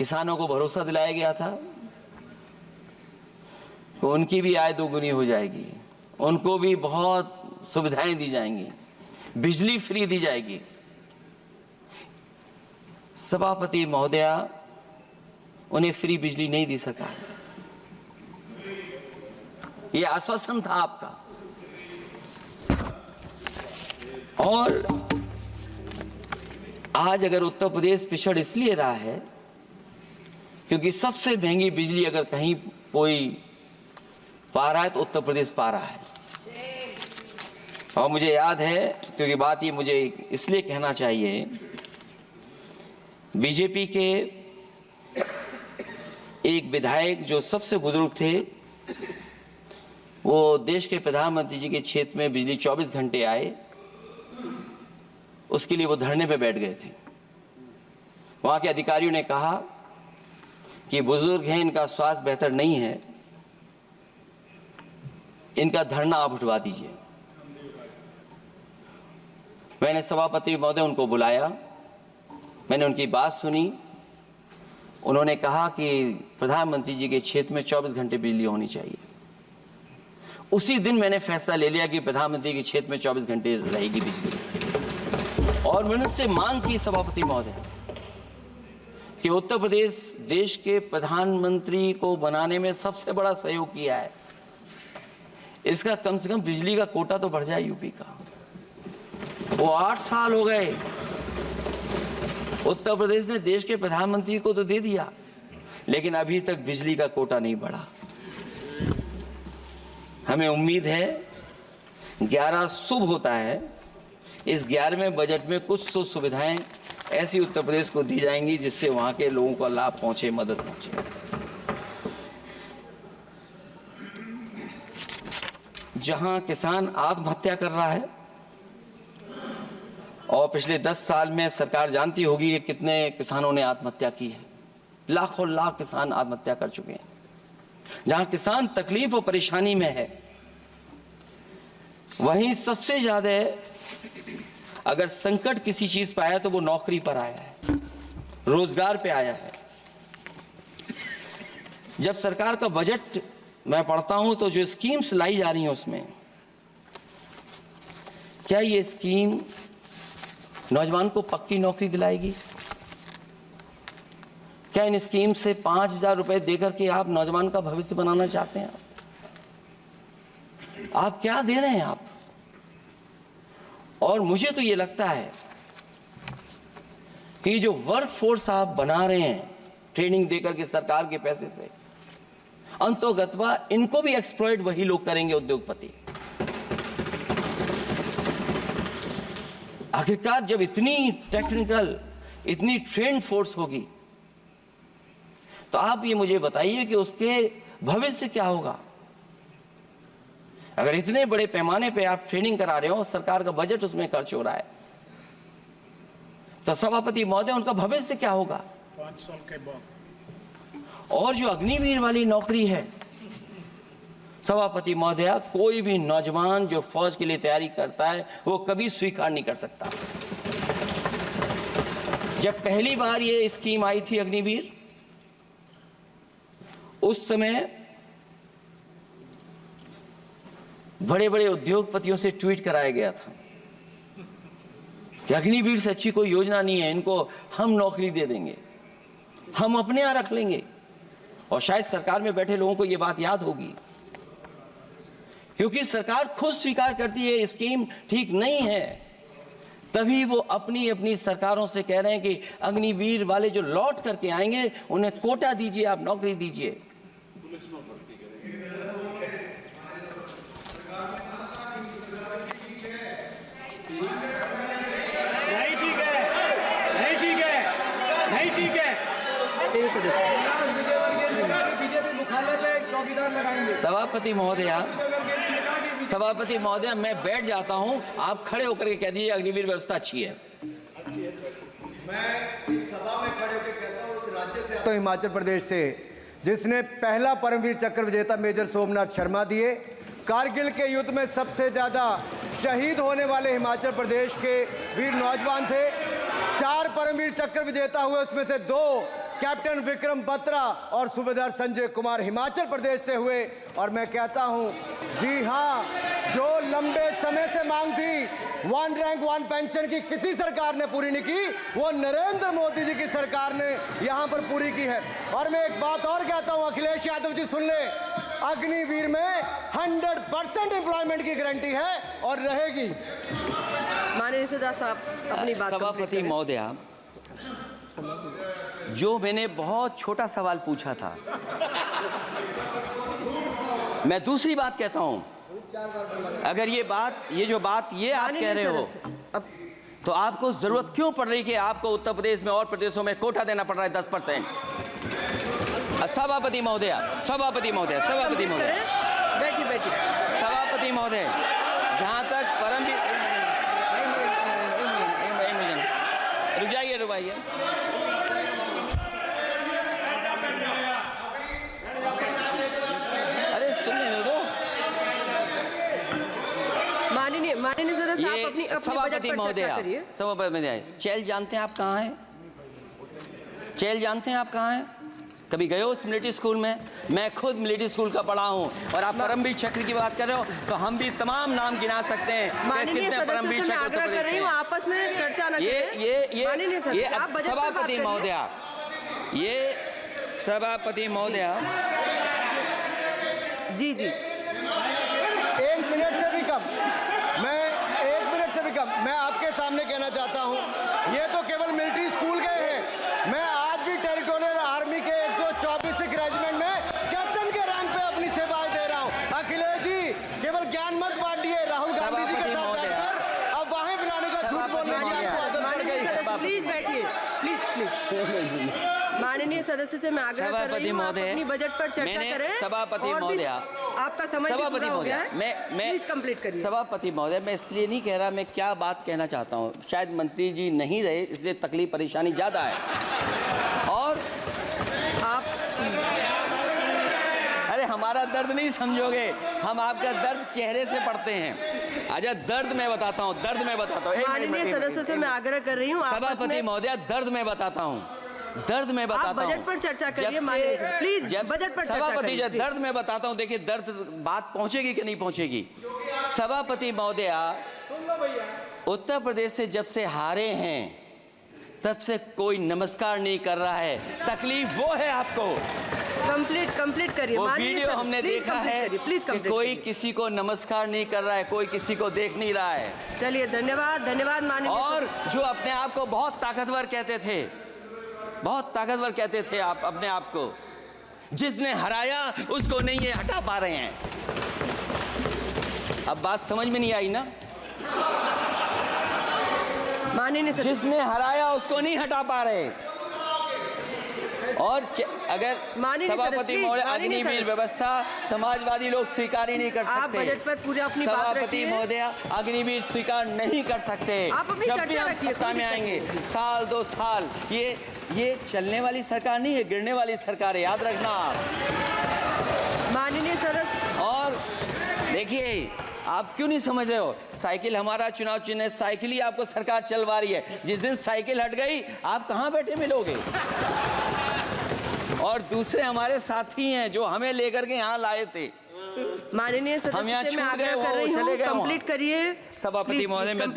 किसानों को भरोसा दिलाया गया था कि उनकी भी आय दोगुनी हो जाएगी, उनको भी बहुत सुविधाएं दी जाएंगी, बिजली फ्री दी जाएगी। सभापति महोदया, उन्हें फ्री बिजली नहीं दी सरकार। ये आश्वासन था आपका। और आज अगर उत्तर प्रदेश पिछड़ इसलिए रहा है क्योंकि सबसे महंगी बिजली अगर कहीं कोई पा रहा है तो उत्तर प्रदेश पा रहा है। और मुझे याद है, क्योंकि बात ये मुझे इसलिए कहना चाहिए, बीजेपी के एक विधायक जो सबसे बुजुर्ग थे, वो देश के प्रधानमंत्री जी के क्षेत्र में बिजली 24 घंटे आए, उसके लिए वो धरने पे बैठ गए थे। वहां के अधिकारियों ने कहा कि बुजुर्ग हैं, इनका स्वास्थ्य बेहतर नहीं है, इनका धरना आप उठवा दीजिए। मैंने सभापति महोदय उनको बुलाया, मैंने उनकी बात सुनी। उन्होंने कहा कि प्रधानमंत्री जी के क्षेत्र में 24 घंटे बिजली होनी चाहिए। उसी दिन मैंने फैसला ले लिया कि प्रधानमंत्री के क्षेत्र में 24 घंटे रहेगी बिजली। और मैंने उससे मांग की सभापति महोदय कि उत्तर प्रदेश देश के प्रधानमंत्री को बनाने में सबसे बड़ा सहयोग किया है, इसका कम से कम बिजली का कोटा तो बढ़ जाए यूपी का। वो 8 साल हो गए, उत्तर प्रदेश ने देश के प्रधानमंत्री को तो दे दिया, लेकिन अभी तक बिजली का कोटा नहीं बढ़ा। हमें उम्मीद है 11 शुभ होता है, इस 11वें बजट में कुछ तो सुविधाएं ऐसी उत्तर प्रदेश को दी जाएंगी जिससे वहां के लोगों को लाभ पहुंचे, मदद पहुंचे। जहां किसान आत्महत्या कर रहा है, और पिछले 10 साल में सरकार जानती होगी कि कितने किसानों ने आत्महत्या की है, लाखों लाख किसान आत्महत्या कर चुके हैं। जहां किसान तकलीफ और परेशानी में है, वहीं सबसे ज्यादा अगर संकट किसी चीज पर आया तो वो नौकरी पर आया है, रोजगार पे आया है। जब सरकार का बजट मैं पढ़ता हूं तो जो स्कीम्स लाई जा रही हैं उसमें, क्या ये स्कीम नौजवान को पक्की नौकरी दिलाएगी? क्या इन स्कीम से 5,000 रुपए देकर के आप नौजवान का भविष्य बनाना चाहते हैं? आप क्या दे रहे हैं आप? और मुझे तो ये लगता है कि जो वर्क फोर्स आप बना रहे हैं ट्रेनिंग देकर के सरकार के पैसे से, अंतोगत्वा इनको भी एक्सप्लॉइट वही लोग करेंगे, उद्योगपति। आखिरकार जब इतनी टेक्निकल, इतनी ट्रेन फोर्स होगी, तो आप ये मुझे बताइए कि उसके भविष्य क्या होगा। अगर इतने बड़े पैमाने पे आप ट्रेनिंग करा रहे हो, सरकार का बजट उसमें खर्च हो रहा है, तो सभापति महोदय उनका भविष्य क्या होगा? 5 साल के बाद। और जो अग्निवीर वाली नौकरी है, सभापति महोदय, कोई भी नौजवान जो फौज के लिए तैयारी करता है वो कभी स्वीकार नहीं कर सकता। जब पहली बार ये स्कीम आई थी अग्निवीर, उस समय बड़े बड़े उद्योगपतियों से ट्वीट कराया गया था कि अग्निवीर से अच्छी कोई योजना नहीं है, इनको हम नौकरी दे देंगे, हम अपने यहां रख लेंगे। और शायद सरकार में बैठे लोगों को यह बात याद होगी, क्योंकि सरकार खुद स्वीकार करती है स्कीम ठीक नहीं है, तभी वो अपनी अपनी सरकारों से कह रहे हैं कि अग्निवीर वाले जो लौट करके आएंगे उन्हें कोटा दीजिए, आप नौकरी दीजिए। सभापति महोदय, मैं बैठ जाता हूं, आप खड़े होकर के कह दीजिए अग्निवीर व्यवस्था अच्छी है। मैं इस सभा में खड़े होकर कहता हूं, उस राज्य से तो हिमाचल प्रदेश से, जिसने पहला परमवीर चक्र विजेता मेजर सोमनाथ शर्मा दिए। कारगिल के युद्ध में सबसे ज्यादा शहीद होने वाले हिमाचल प्रदेश के वीर नौजवान थे। 4 परमवीर चक्र विजेता हुए, उसमें से 2 कैप्टन विक्रम बत्रा और सूबेदार संजय कुमार हिमाचल प्रदेश से हुए। और मैं कहता हूं, जी हां, जो लंबे समय से मांग थी वन रैंक वन पेंशन की किसी सरकार ने पूरी नहीं की, वो नरेंद्र मोदी जी की सरकार ने यहां पर पूरी की है। और मैं एक बात और कहता हूं, अखिलेश यादव जी सुन ले, अग्निवीर में 100% एम्प्लॉयमेंट की गारंटी है और रहेगी। माननीय सदस्य साहब अपनी बात सभापति महोदया, जो मैंने बहुत छोटा सवाल पूछा था, मैं दूसरी बात कहता हूं। अगर ये जो बात आप कह रहे हो, तो आपको जरूरत क्यों पड़ रही कि आपको उत्तर प्रदेश में और प्रदेशों में कोटा देना पड़ रहा है 10%? सभापति महोदय, सभापति महोदय, सभापति महोदय, बैठिए, सभापति महोदय, जहां तक परमवीर, रुक जाइए, अरे सुन लेने दो। माननीय सदस्य आप अपनी सभापति महोदय, सभापति महोदय, चैल जानते हैं आप कहाँ हैं? चैल जानते हैं आप कहाँ हैं? कभी गए हो उस मिलिट्री स्कूल में? मैं खुद मिलिट्री स्कूल का पढ़ा हूँ। और आप परमवीर चक्र की बात कर रहे हो, तो हम भी तमाम नाम गिना सकते हैं कि कितने परमवीर चक्र आग्रह कर रही हूँ, आपस में चर्चा न करें। ये सभापति महोदय, ये सभापति महोदय, जी 1 मिनट से भी कम, मैं आपके सामने कहना चाहता हूं, ये तो केवल मिलिट्री स्कूल गए हैं। मैं आज भी टेरिटोरियल आर्मी के 124 रेजिमेंट में कैप्टन के रैंक पे अपनी सेवाएं दे रहा हूं। अखिलेश जी केवल ज्ञान मत बांटिए, राहुल गांधी जी के साथ बैठकर अब वहां बुलाने का झूठ बोलने की आपको आदत पड़ गई। प्लीज बैठिए, प्लीज। माननीय सदस्य से मैं आग्रह कर रही हूं, आप अपनी बजट पर चर्चा करें। सभापति महोदय, आपका समय पूरा हो गया है, मैं प्लीज कंप्लीट करिए। सभापति महोदय, मैं इसलिए नहीं कह रहा, मैं क्या बात कहना चाहता हूँ, शायद मंत्री जी नहीं रहे इसलिए तकलीफ परेशानी ज्यादा है। और आप, अरे हमारा दर्द नहीं समझोगे, हम आपका दर्द चेहरे से पढ़ते हैं। अच्छा, दर्द मैं बताता हूँ, माननीय सदस्यों से मैं आग्रह कर रही हूँ, सभापति महोदय, दर्द मैं बताता हूँ, बजट पर चर्चा करिए। प्लीज बजट पर सभापति जी, दर्द मैं बताता हूँ। देखिए, दर्द बात पहुंचेगी कि नहीं पहुंचेगी। सभापति महोदय, उत्तर प्रदेश से जब से हारे हैं तब से कोई नमस्कार नहीं कर रहा है। तकलीफ वो है आपको। कंप्लीट करिए। वो वीडियो हमने देखा है कि कोई किसी को नमस्कार नहीं कर रहा है, कोई किसी को देख नहीं रहा है। चलिए, धन्यवाद माननीय। और जो अपने आप को बहुत ताकतवर कहते थे, आप अपने आप को, जिसने हराया उसको नहीं ये हटा पा रहे हैं। अब बात समझ में नहीं आई ना? माननीय जिसने हराया उसको नहीं हटा पा रहे। और अगर सभापति महोदय, अग्निवीर व्यवस्था समाजवादी लोग स्वीकार ही नहीं कर सकते। आप बजट पर पूरी अपनी बात रखिए। सभापति महोदय, अग्निवीर स्वीकार नहीं कर सकते। आप अपनी जब भी हम सत्ता में आएंगे, साल 2 साल, ये चलने वाली सरकार नहीं है, गिरने वाली सरकार है, याद रखना। माननीय सदस्य, और देखिए, आप क्यों नहीं समझ रहे हो? साइकिल हमारा चुनाव चिन्ह है, साइकिल ही आपको सरकार चलवा रही है। जिस दिन साइकिल हट गई, आप कहां बैठे मिलोगे? और दूसरे हमारे साथी हैं जो हमें लेकर के यहाँ लाए थे। माननीय सदस्य, मैं आग्रह कर रही हूँ, कंप्लीट करिए। सभापति महोदय, मैं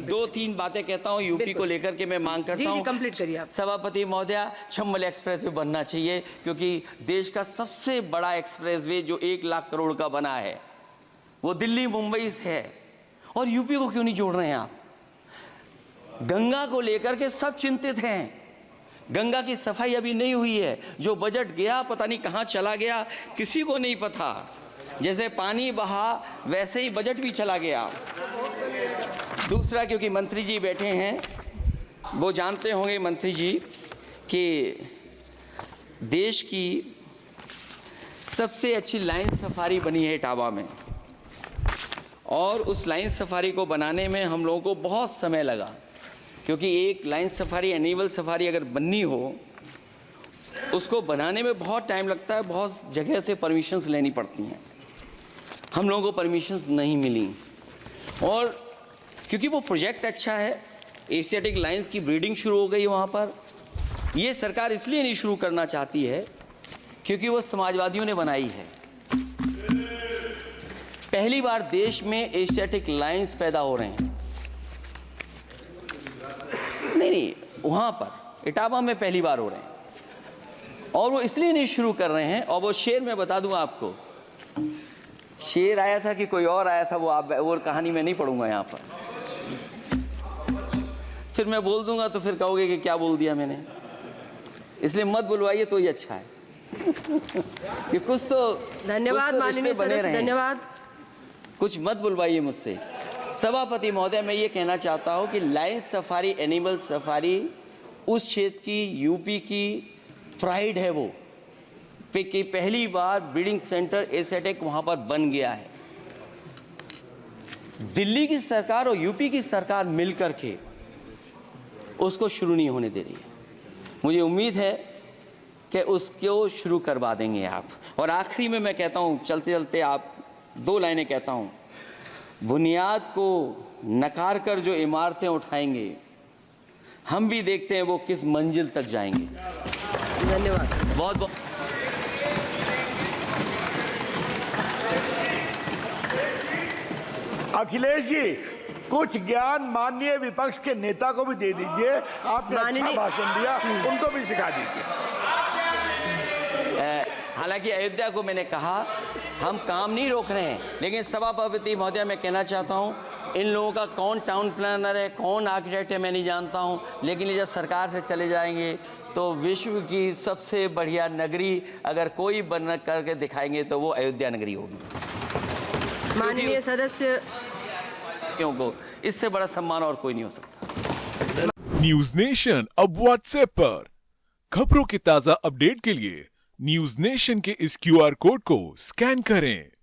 2-3 बातें कहता हूँ यूपी को लेकर के, मैं मांग करता हूँ। कंप्लीट करिए आप। सभापति महोदय, चंबल एक्सप्रेस वे बनना चाहिए, क्योंकि देश का सबसे बड़ा एक्सप्रेस वे जो 1 लाख करोड़ का बना है, वो दिल्ली मुंबई से है। और यूपी को क्यों नहीं जोड़ रहे हैं आप? गंगा को लेकर के सब चिंतित हैं। गंगा की सफाई अभी नहीं हुई है। जो बजट गया पता नहीं कहां चला गया, किसी को नहीं पता। जैसे पानी बहा वैसे ही बजट भी चला गया। दूसरा, क्योंकि मंत्री जी बैठे हैं, वो जानते होंगे मंत्री जी कि देश की सबसे अच्छी लाइन सफारी बनी है इटावा में, और उस लाइन सफारी को बनाने में हम लोगों को बहुत समय लगा, क्योंकि एक लाइन सफारी, एनिमल सफारी अगर बननी हो, उसको बनाने में बहुत टाइम लगता है, बहुत जगह से परमिशंस लेनी पड़ती हैं। हम लोगों को परमिशंस नहीं मिली, और क्योंकि वो प्रोजेक्ट अच्छा है, एशियाटिक लाइन्स की ब्रीडिंग शुरू हो गई वहाँ पर, ये सरकार इसलिए नहीं शुरू करना चाहती है क्योंकि वो समाजवादियों ने बनाई है। पहली बार देश में एशियाटिक लायंस पैदा हो रहे हैं। नहीं, वहां पर इटावा में पहली बार हो रहे हैं और वो इसलिए नहीं शुरू कर रहे हैं। और वो शेर मैं बता दूं आपको, शेर आया था कि कोई और आया था, वो कहानी मैं नहीं पढ़ूंगा यहाँ पर, फिर मैं बोल दूंगा तो फिर कहोगे कि क्या बोल दिया मैंने, इसलिए मत बुलवाइए तो ही अच्छा है। कि कुछ तो धन्यवाद माननीय सदस्य, धन्यवाद। कुछ मत बुलवाइए मुझसे। सभापति महोदय, मैं ये कहना चाहता हूँ कि लायन सफारी, एनिमल सफारी उस क्षेत्र की, यूपी की प्राइड है वो, कि पहली बार ब्रीडिंग सेंटर एशियाटिक वहाँ पर बन गया है। दिल्ली की सरकार और यूपी की सरकार मिलकर के उसको शुरू नहीं होने दे रही है। मुझे उम्मीद है कि उसको शुरू करवा देंगे आप। और आखिरी में मैं कहता हूँ, चलते चलते आप 2 लाइनें कहता हूँ, बुनियाद को नकार कर जो इमारतें उठाएंगे, हम भी देखते हैं वो किस मंजिल तक जाएंगे। धन्यवाद। बहुत बहुत अखिलेश जी, कुछ ज्ञान माननीय विपक्ष के नेता को भी दे दीजिए। आपने अच्छा भाषण दिया, उनको भी सिखा दीजिए। हालांकि अयोध्या को मैंने कहा हम काम नहीं रोक रहे हैं, लेकिन सभापति महोदय मैं कहना चाहता हूं, इन लोगों का कौन टाउन प्लानर है, कौन आर्किटेक्ट है, मैं नहीं जानता हूं, लेकिन ये जब सरकार से चले जाएंगे तो विश्व की सबसे बढ़िया नगरी अगर कोई बन करके दिखाएंगे तो वो अयोध्या नगरी होगी। माननीय सदस्य, को इससे बड़ा सम्मान और कोई नहीं हो सकता। न्यूज नेशन अब व्हाट्सएप पर खबरों के ताजा अपडेट के लिए न्यूज नेशन के इस QR कोड को स्कैन करें।